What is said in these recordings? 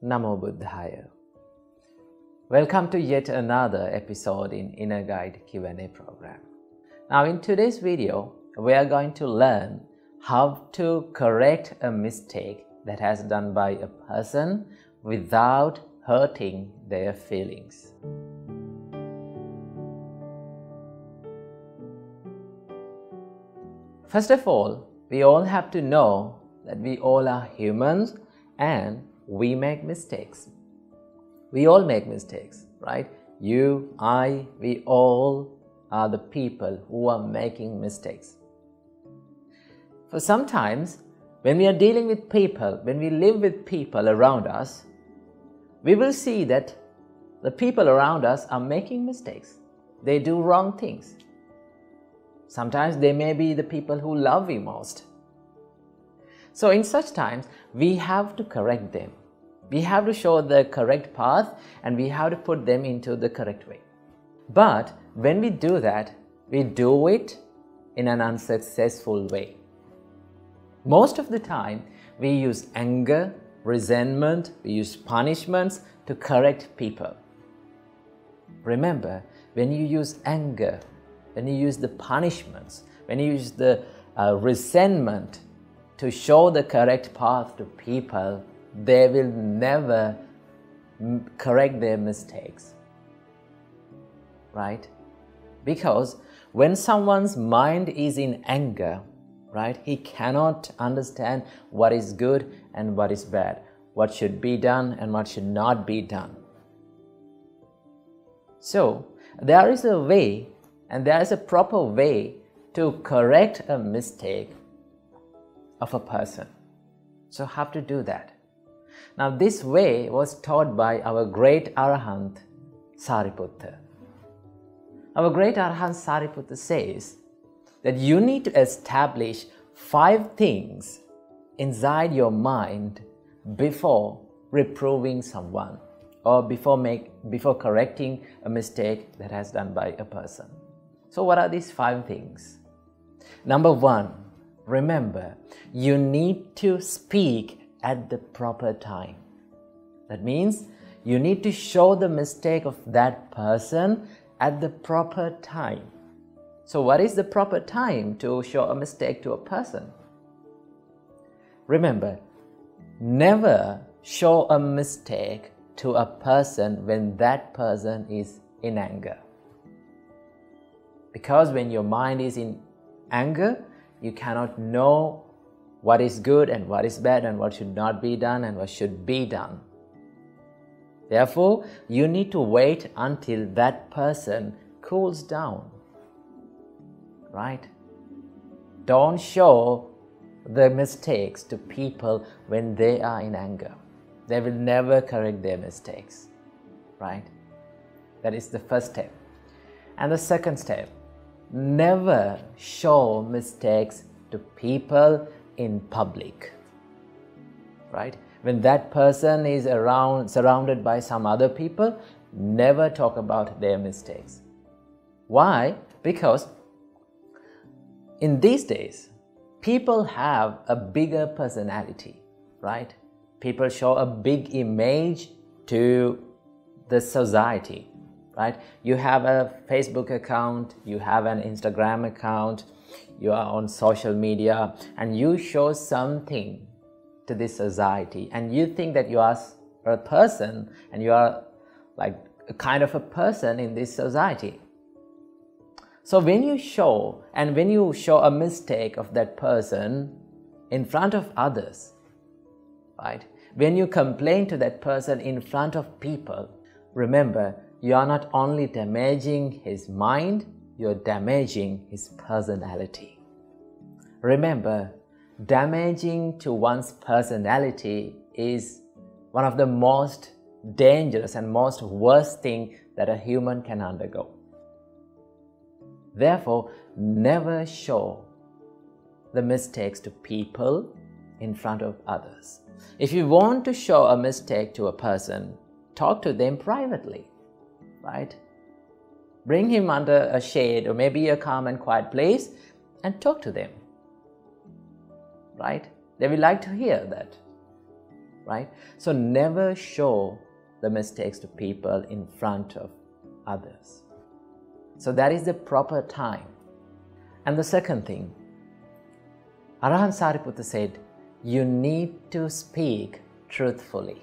Namo Buddhaya. Welcome to yet another episode in Inner Guide Q&A program. Now in today's video, we are going to learn how to correct a mistake that has done by a person without hurting their feelings. First of all, we all have to know that we all are humans and we make mistakes. We all make mistakes, right? You, I, we all are the people who are making mistakes. For sometimes, when we are dealing with people, when we live with people around us, we will see that the people around us are making mistakes. They do wrong things. Sometimes they may be the people who love you most. So in such times, we have to correct them. We have to show the correct path and we have to put them into the correct way. But when we do that, we do it in an unsuccessful way. Most of the time, we use anger, resentment, we use punishments to correct people. Remember, when you use anger, when you use the punishments, when you use the resentment to show the correct path to people, they will never correct their mistakes, right? Because when someone's mind is in anger, right, he cannot understand what is good and what is bad, what should be done and what should not be done. So, there is a way and there is a proper way to correct a mistake of a person. So have to do that. Now this way was taught by our great Arahant Sariputta. Our great Arahant Sariputta says that you need to establish 5 things inside your mind before reproving someone or before correcting a mistake that has done by a person. So what are these 5 things? Number 1, remember, you need to speak at the proper time. That means you need to show the mistake of that person at the proper time. So what is the proper time to show a mistake to a person? Remember, never show a mistake to a person when that person is in anger. Because when your mind is in anger, you cannot know what is good and what is bad and what should not be done and what should be done. Therefore, you need to wait until that person cools down, right? Don't show the mistakes to people when they are in anger. They will never correct their mistakes, right? That is the first step. And the second step, never show mistakes to people in public, right? When that person is surrounded by some other people, never talk about their mistakes. Why? Because in these days, people have a bigger personality, right? People show a big image to the society, right? You have a Facebook account, you have an Instagram account, you are on social media and you show something to this society and you think that you are a person and you are like a kind of a person in this society. So when you show a mistake of that person in front of others, right? When you complain to that person in front of people, remember, you are not only damaging his mind, you are damaging his personality. Remember, damaging to one's personality is one of the most dangerous and most worst thing that a human can undergo. Therefore, never show the mistakes to people in front of others. If you want to show a mistake to a person, talk to them privately, right? Bring him under a shade or maybe a calm and quiet place and talk to them, right? They will like to hear that. right? So never show the mistakes to people in front of others. So that is the proper time. And the second thing, Arahant Sariputta said, you need to speak truthfully,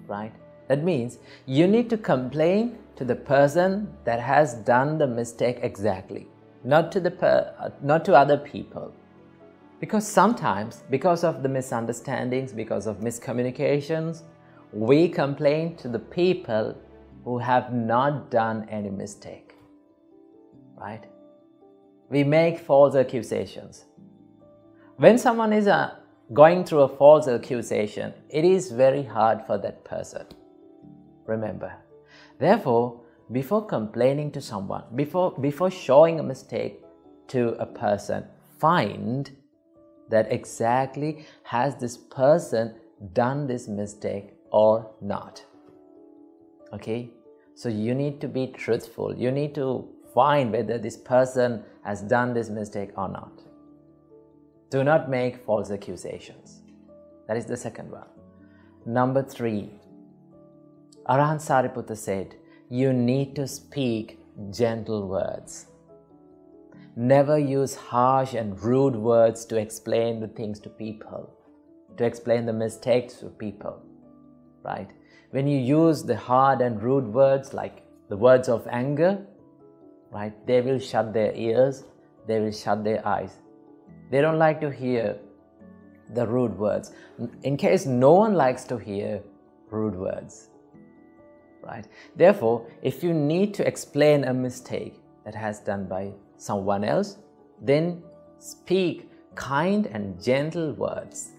right? That means you need to complain to the person that has done the mistake exactly, not to other people. Because sometimes, because of the misunderstandings, because of miscommunications, we complain to the people who have not done any mistake, right? We make false accusations. When someone is going through a false accusation, it is very hard for that person. Remember. Therefore, before complaining to someone, before showing a mistake to a person, find that exactly has this person done this mistake or not. Okay? So you need to be truthful. You need to find whether this person has done this mistake or not. Do not make false accusations. That is the second one. Number 3, Arahant Sariputta said, you need to speak gentle words. Never use harsh and rude words to explain the things to people, to explain the mistakes to people, right? When you use the hard and rude words like the words of anger, right, they will shut their ears, they will shut their eyes. They don't like to hear the rude words. In case no one likes to hear rude words, right? Therefore, if you need to explain a mistake that has done by someone else, then speak kind and gentle words,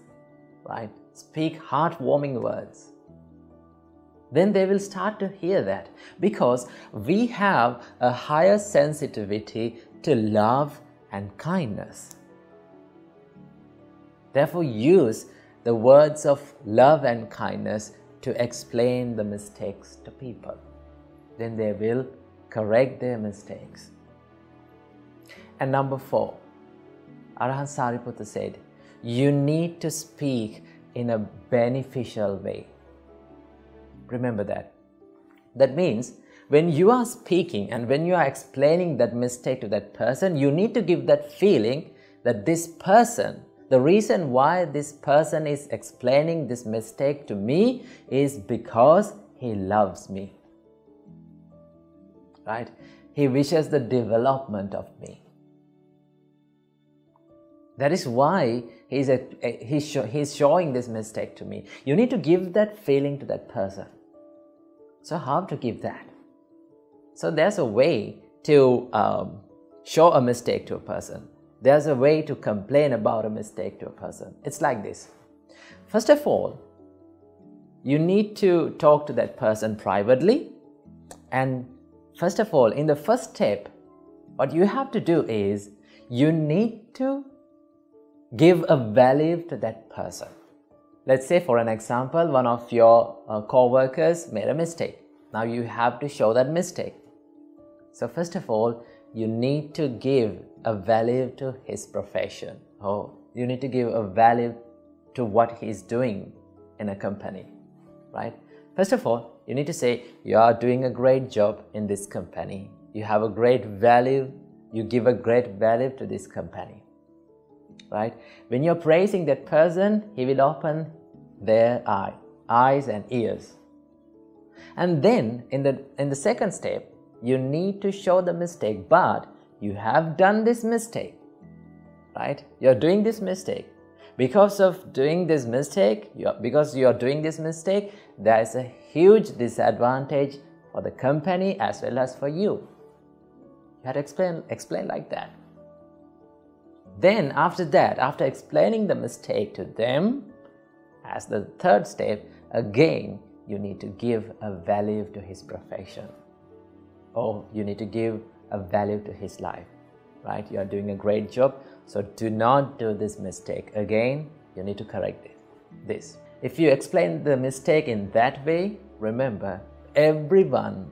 right? Speak heartwarming words. Then they will start to hear that, because we have a higher sensitivity to love and kindness. Therefore, use the words of love and kindness to explain the mistakes to people. Then they will correct their mistakes. And number 4, Arahant Sariputta said, you need to speak in a beneficial way. Remember that. That means when you are speaking and when you are explaining that mistake to that person, you need to give that feeling that this person, the reason why this person is explaining this mistake to me is because he loves me, right? He wishes the development of me. That is why he's showing this mistake to me. You need to give that feeling to that person. So how to give that? So there's a way to show a mistake to a person. There's a way to complain about a mistake to a person. It's like this. First of all, you need to talk to that person privately. And first of all, in the first step, what you have to do is you need to give a value to that person. Let's say, for an example, one of your co-workers made a mistake. Now you have to show that mistake. So first of all, you need to give a value to his profession. You need to give a value to what he's doing in a company, right? First of all, you need to say, you are doing a great job in this company. You have a great value. You give a great value to this company, right? When you're praising that person, he will open their eyes and ears. And then in the second step, you need to show the mistake, but you have done this mistake, right? You're doing this mistake. Because of doing this mistake, because you are doing this mistake, there is a huge disadvantage for the company as well as for you. You have to explain like that. Then after that, after explaining the mistake to them, as the third step, again, you need to give a value to his profession. Or you need to give a value to his life, right? You are doing a great job, so do not do this mistake again. You need to correct this. If you explain the mistake in that way, remember, everyone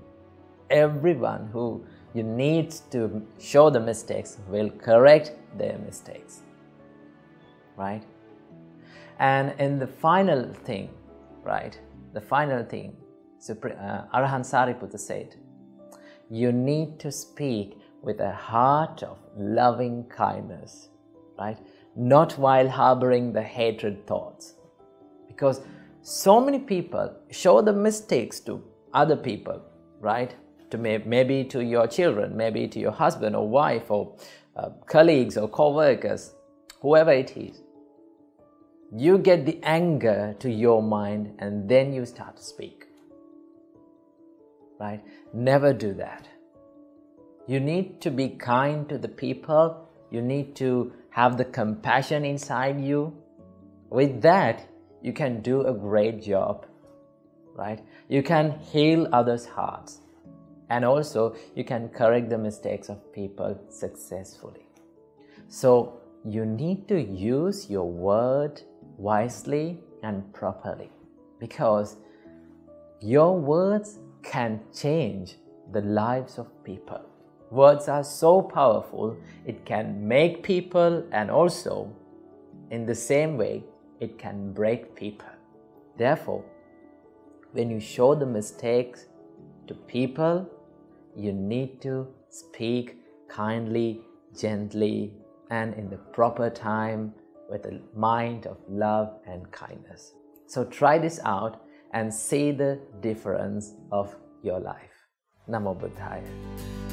who you need to show the mistakes will correct their mistakes, right? And in the final thing, right, the final thing, Arahant Sariputta said, you need to speak with a heart of loving kindness, right? Not while harboring the hatred thoughts. Because so many people show the mistakes to other people, right? To maybe to your children, maybe to your husband or wife or colleagues or co-workers, whoever it is. You get the anger to your mind and then you start to speak, right? Never do that. You need to be kind to the people. You need to have the compassion inside you. With that, you can do a great job, right? You can heal others' hearts. And also, you can correct the mistakes of people successfully. So, you need to use your word wisely and properly, because your words can change the lives of people. Words are so powerful, it can make people, and also, in the same way, it can break people. Therefore, when you show the mistakes to people, you need to speak kindly, gently, and in the proper time with a mind of love and kindness. So try this out and see the difference of your life. Namo Buddhaya.